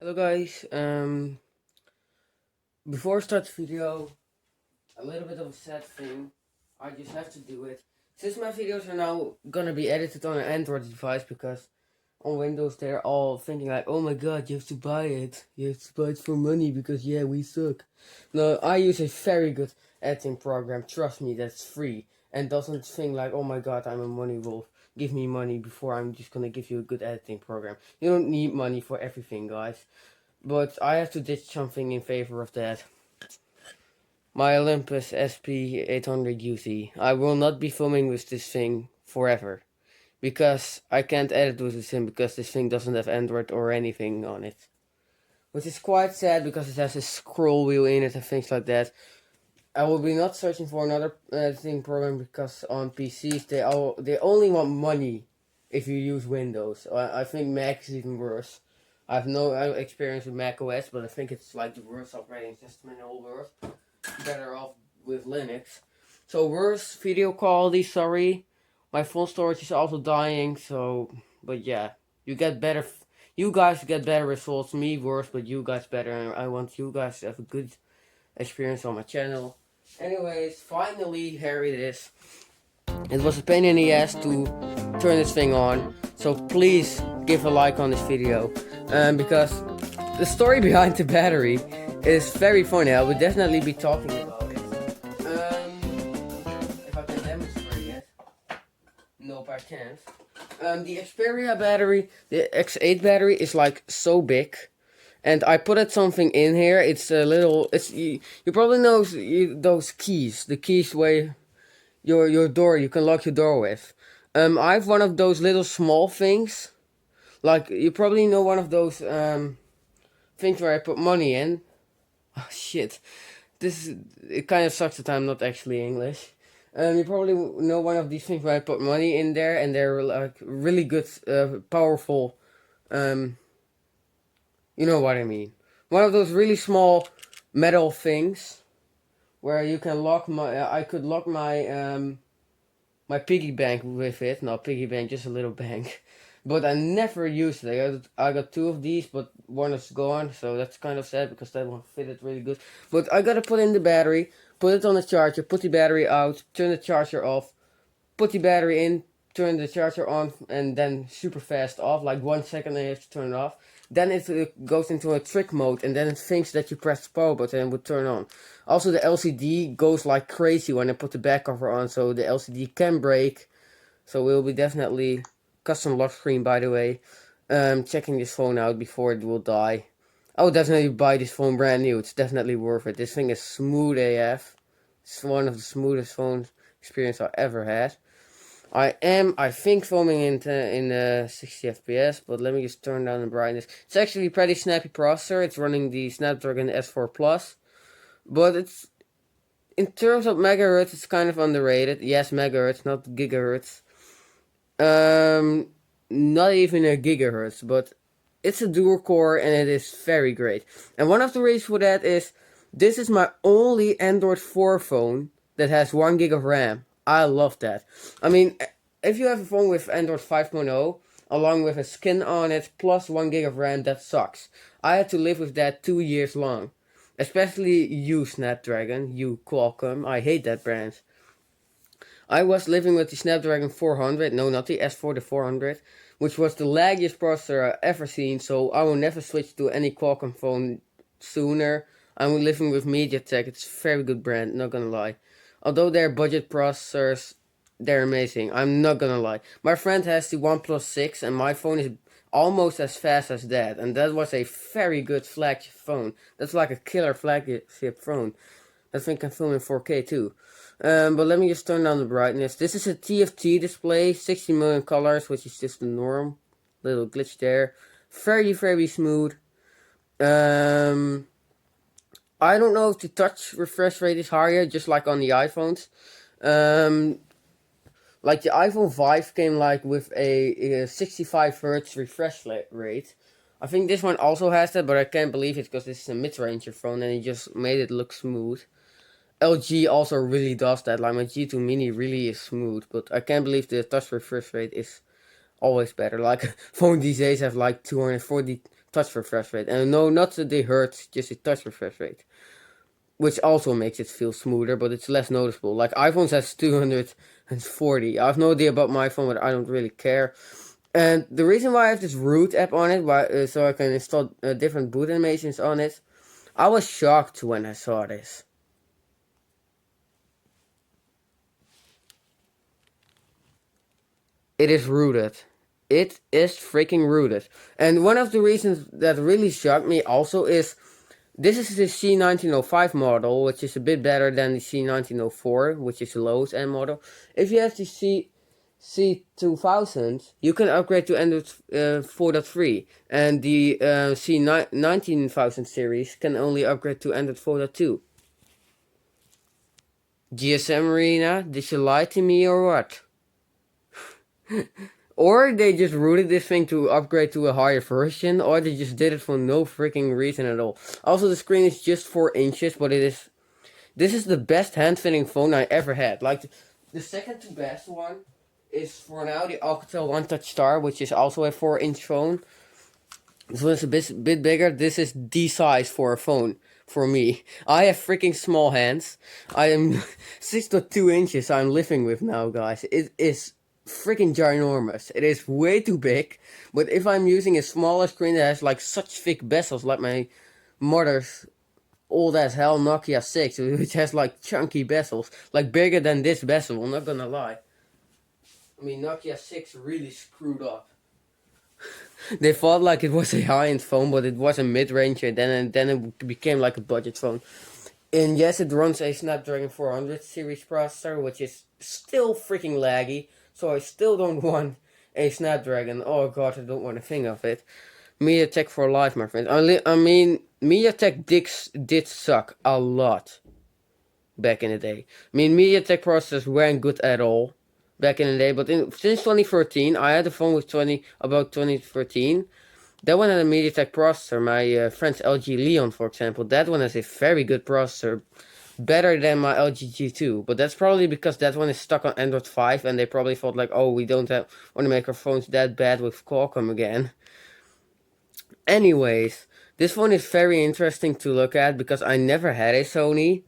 Hello guys, before I start the video, a little bit of a sad thing. I just have to do it. Since my videos are now gonna be edited on an Android device, because on Windows they're all thinking like, oh my god, you have to buy it. You have to buy it for money because yeah, we suck. No, I use a very good editing program, trust me, that's free. And doesn't think like, oh my god, I'm a money wolf. Give me money before I'm just gonna give you a good editing program. You don't need money for everything, guys. But I have to ditch something in favor of that. My Olympus SP800 UC. I will not be filming with this thing forever. Because I can't edit with this thing because this thing doesn't have Android or anything on it. Which is quite sad because it has a scroll wheel in it and things like that. I will be not searching for another editing program because on PCs they only want money if you use Windows. I think Mac is even worse. I have no experience with Mac OS, but I think it's like the worst operating system in the whole world. Better off with Linux. So worse video quality, sorry. My phone storage is also dying, so, but yeah. You guys get better results, me worse, but you guys better, and I want you guys to have a good experience on my channel. Anyways, finally, here it is. It was a pain in the ass to turn this thing on, so please give a like on this video, because the story behind the battery is very funny. I would definitely be talking about it. If I can demonstrate it. Nope, I can't. The Xperia battery, the X8 battery, is like so big. And I put something in here. It's a little. You probably know those keys. The keys where your door. You can lock your door with. I have one of those little small things. Like you probably know one of those things where I put money in. Oh shit! It kind of sucks that I'm not actually English. You probably know one of these things where I put money in there, and they're like really good, powerful. You know what I mean. One of those really small metal things where you can lock my. I could lock my piggy bank with it. Not piggy bank, just a little bank. But I never used it. I got two of these, but one is gone, so that's kind of sad because that one fitted really good. But I gotta put in the battery, put it on the charger, put the battery out, turn the charger off, put the battery in, turn the charger on, and then super fast off, like 1 second I have to turn it off. Then it goes into a trick mode, and then it thinks that you press the power button and would turn on. Also, the LCD goes like crazy when I put the back cover on, so the LCD can break. So we'll be definitely custom lock screen, by the way. Checking this phone out before it will die. I would definitely buy this phone brand new. It's definitely worth it. This thing is smooth AF. It's one of the smoothest phone experience I ever had. I think, filming in 60 FPS, but let me just turn down the brightness. It's actually a pretty snappy processor. It's running the Snapdragon S4 Plus, but it's, in terms of megahertz, it's kind of underrated. Yes, megahertz, not gigahertz. Not even a gigahertz, but it's a dual core and it is very great. And one of the reasons for that is this is my only Android 4 phone that has 1 gig of RAM. I love that. I mean, if you have a phone with Android 5.0 along with a skin on it plus 1 gig of RAM, that sucks. I had to live with that 2 years long. Especially you, Snapdragon, you Qualcomm. I hate that brand. I was living with the Snapdragon 400, no, not the S4, the 400, which was the laggiest processor I've ever seen, so I will never switch to any Qualcomm phone sooner. I'm living with MediaTek. It's a very good brand, not gonna lie. Although they're budget processors, they're amazing. I'm not gonna lie. My friend has the OnePlus 6 and my phone is almost as fast as that. And that was a very good flagship phone. That's like a killer flagship phone. That thing can film in 4K too. But let me just turn down the brightness. This is a TFT display, 60 million colors, which is just the norm. Little glitch there. Very, very smooth. I don't know if the touch refresh rate is higher, just like on the iPhones. Like the iPhone 5 came like with a 65 Hz refresh rate. I think this one also has that, but I can't believe it because this is a mid-ranger phone and it just made it look smooth. LG also really does that, like my G2 Mini really is smooth, but I can't believe the touch refresh rate is always better. Like phone these days have like 240 touch refresh rate. And no, not the hertz, just the touch refresh rate. Which also makes it feel smoother, but it's less noticeable. Like iPhones has 240. I have no idea about my phone, but I don't really care. And the reason why I have this root app on it, so I can install different boot animations on it, I was shocked when I saw this. It is rooted. It is freaking rooted. And one of the reasons that really shocked me also is this is the C1905 model, which is a bit better than the C1904, which is the lowest end model. If you have the C2000, you can upgrade to Android 4.3, and the C19000 series can only upgrade to Android 4.2. GSM Arena, did you lie to me or what? Or they just rooted this thing to upgrade to a higher version, or they just did it for no freaking reason at all. Also, the screen is just 4 inches, but this is the best hand-fitting phone I ever had. Like, the second to best one is for now the Alcatel One Touch Star, which is also a 4-inch phone. This one is a bit bigger. This is the size for a phone for me. I have freaking small hands. I am 6.2 inches I'm living with now, guys. It is freaking ginormous. It is way too big, but if I'm using a smaller screen that has like such thick bezels, like my mother's old as hell Nokia 6, which has like chunky bezels, like bigger than this bezel, I'm not gonna lie. I mean, Nokia 6 really screwed up. They thought like it was a high-end phone, but it was a mid-range, and then it became like a budget phone. And yes, it runs a Snapdragon 400 series processor, which is still freaking laggy. So I still don't want a Snapdragon. Oh god, I don't want to think of it. MediaTek for life, my friend. I mean, MediaTek did suck a lot back in the day. I mean, MediaTek processors weren't good at all back in the day. But since 2013, I had a phone with about 2013. That one had a MediaTek processor. My friend's LG Leon, for example, that one has a very good processor. Better than my LG G2, but that's probably because that one is stuck on Android 5, and they probably thought like, oh, we don't want to make our phones that bad with Qualcomm again. Anyways, this phone is very interesting to look at because I never had a Sony.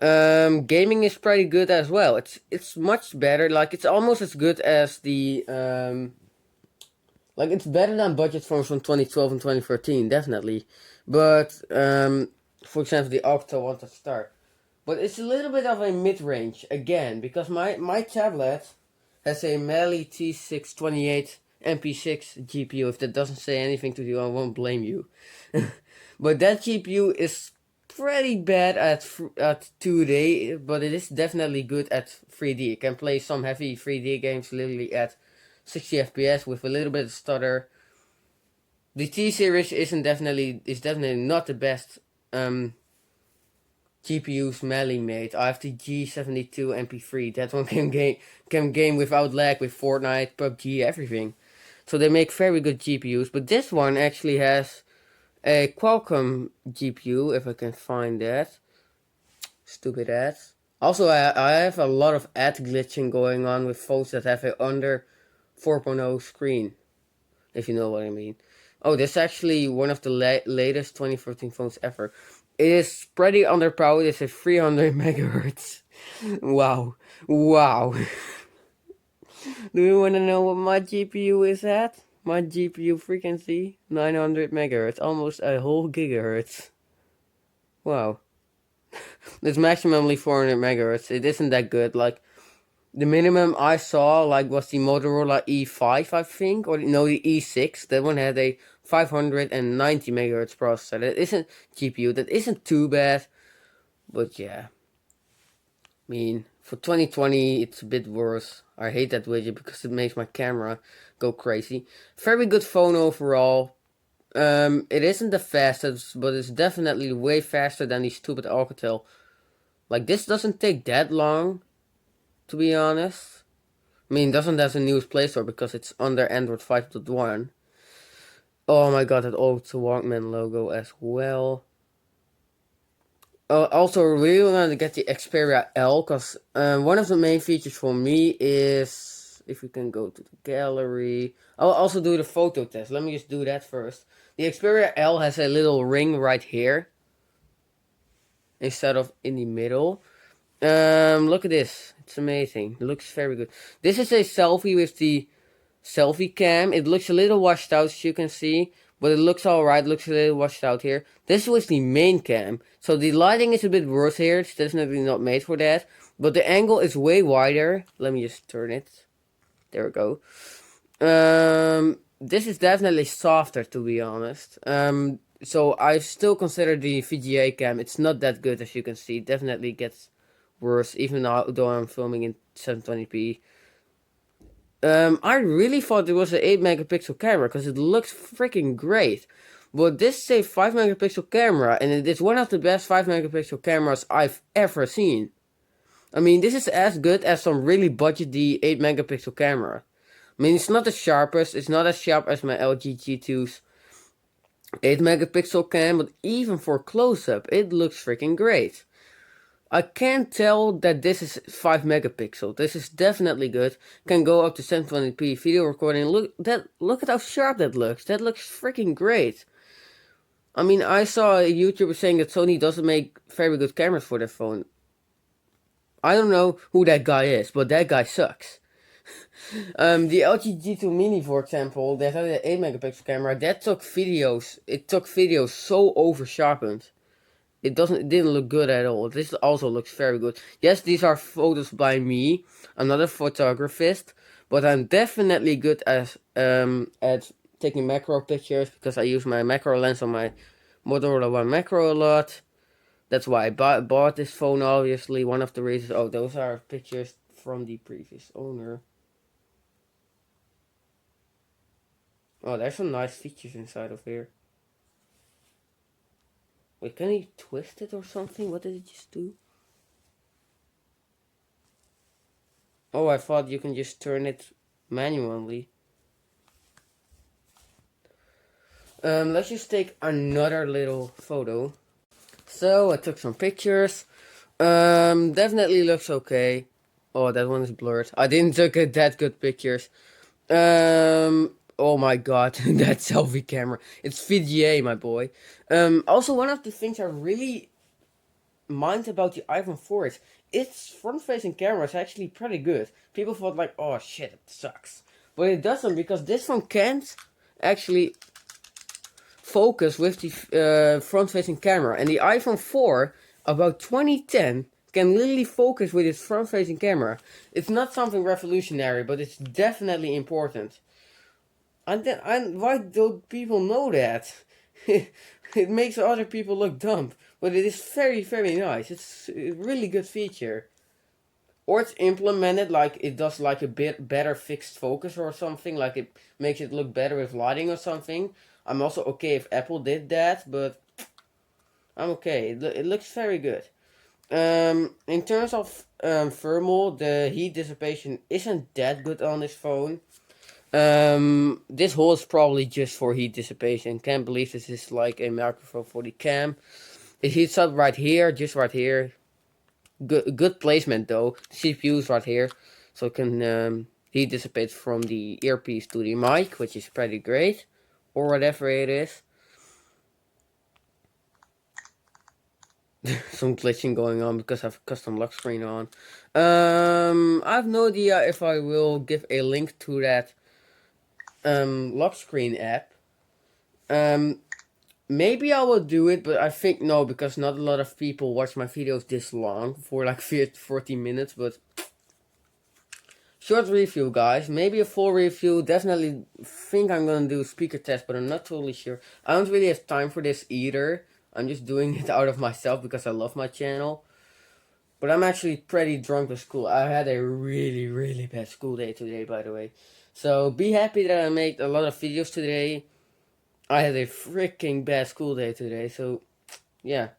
Gaming is pretty good as well. It's much better. Like, it's almost as good as the like, it's better than budget phones from 2012 and 2013, definitely. But for example, the Alcatel One Touch Star. But it's a little bit of a mid-range, again, because my tablet has a Mali T628 MP6 GPU. If that doesn't say anything to you, I won't blame you. But that GPU is pretty bad at 2D, but it is definitely good at 3D. It can play some heavy 3D games literally at 60 FPS with a little bit of stutter. The T series is definitely not the best GPUs Mali made. I have the G72 MP3. That one can game without lag with Fortnite, PUBG, everything. So they make very good GPUs. But this one actually has a Qualcomm GPU, if I can find that. Stupid ads. Also, I have a lot of ad glitching going on with phones that have a under 4.0 screen, if you know what I mean. Oh, this is actually one of the latest 2014 phones ever. It is pretty underpowered. It's a 300 megahertz. Wow. Wow. Do you want to know what my GPU is at? My GPU frequency? 900 megahertz. Almost a whole gigahertz. Wow. It's maximally 400 megahertz. It isn't that good. Like, the minimum I saw was the Motorola E5, I think. Or no, the E6. That one had a 590 megahertz processor. That isn't GPU. That isn't too bad. But yeah. I mean, for 2020, it's a bit worse. I hate that widget because it makes my camera go crazy. Very good phone overall. It isn't the fastest, but it's definitely way faster than the stupid Alcatel. Like, this doesn't take that long, to be honest. I mean, it doesn't have the newest Play Store because it's under Android 5.1. Oh my god, that Alcatel Walkman logo as well. Also, really want to get the Xperia L, because one of the main features for me is, if we can go to the gallery, I'll also do the photo test. Let me just do that first. The Xperia L has a little ring right here instead of in the middle. Look at this. It's amazing. It looks very good. This is a selfie with the selfie cam. It looks a little washed out, as you can see, but it looks alright. Looks a little washed out here. This was the main cam, so the lighting is a bit worse here. It's definitely not made for that, but the angle is way wider. Let me just turn it. There we go. This is definitely softer, to be honest. So I still consider the VGA cam. It's not that good, as you can see. It definitely gets worse, even though I'm filming in 720p. I really thought it was an 8 megapixel camera because it looks freaking great. But this is a 5 megapixel camera, and it is one of the best 5 megapixel cameras I've ever seen. I mean, this is as good as some really budgety 8 megapixel camera. I mean, it's not the sharpest, it's not as sharp as my LG G2's 8 megapixel cam, but even for close-up, it looks freaking great. I can't tell that this is 5 megapixel. This is definitely good. Can go up to 720p video recording. Look at how sharp that looks. That looks freaking great. I mean, I saw a YouTuber saying that Sony doesn't make very good cameras for their phone. I don't know who that guy is, but that guy sucks. The LG G2 Mini, for example, that had an 8 megapixel camera, that took videos. It took videos so over sharpened. It didn't look good at all. This also looks very good. Yes, these are photos by me. I'm not a photographist, but I'm definitely good at taking macro pictures because I use my macro lens on my Motorola One Macro a lot. That's why I bought this phone, obviously. One of the reasons. Oh, those are pictures from the previous owner. Oh, there's some nice features inside of here. Wait, can he twist it or something? What did it just do? Oh, I thought you can just turn it manually. Let's just take another little photo. So, I took some pictures. Definitely looks okay. Oh, that one is blurred. I didn't take that good pictures. Oh my god, that selfie camera. It's VGA, my boy. Also, one of the things I really mind about the iPhone 4 is its front-facing camera is actually pretty good. People thought like, oh shit, it sucks. But it doesn't, because this one can't actually focus with the front-facing camera. And the iPhone 4, about 2010, can literally focus with its front-facing camera. It's not something revolutionary, but it's definitely important. And why don't people know that? It makes other people look dumb, but it is very, very nice. It's a really good feature. Or it's implemented like it does like a bit better fixed focus or something, like it makes it look better with lighting or something. I'm also okay if Apple did that, but I'm okay. It looks very good. In terms of thermal, the heat dissipation isn't that good on this phone. This hole is probably just for heat dissipation. Can't believe this is like a microphone for the cam. It heats up right here, just right here. Good placement though. The CPU is right here, so it can heat dissipate from the earpiece to the mic, which is pretty great, or whatever it is. Some glitching going on because I have custom lock screen on. I have no idea if I will give a link to that lock screen app. Maybe I will do it, but I think no, because not a lot of people watch my videos this long, for like 14 minutes, but short review, guys. Maybe a full review. Definitely think I'm gonna do a speaker test, but I'm not totally sure. I don't really have time for this either. I'm just doing it out of myself because I love my channel. But I'm actually pretty drunk with school. I had a really, really bad school day today, by the way. So be happy that I made a lot of videos today. I had a freaking bad school day today, so yeah.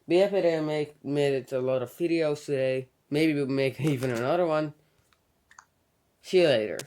Be happy that I made it a lot of videos today. Maybe we'll make even another one. See you later.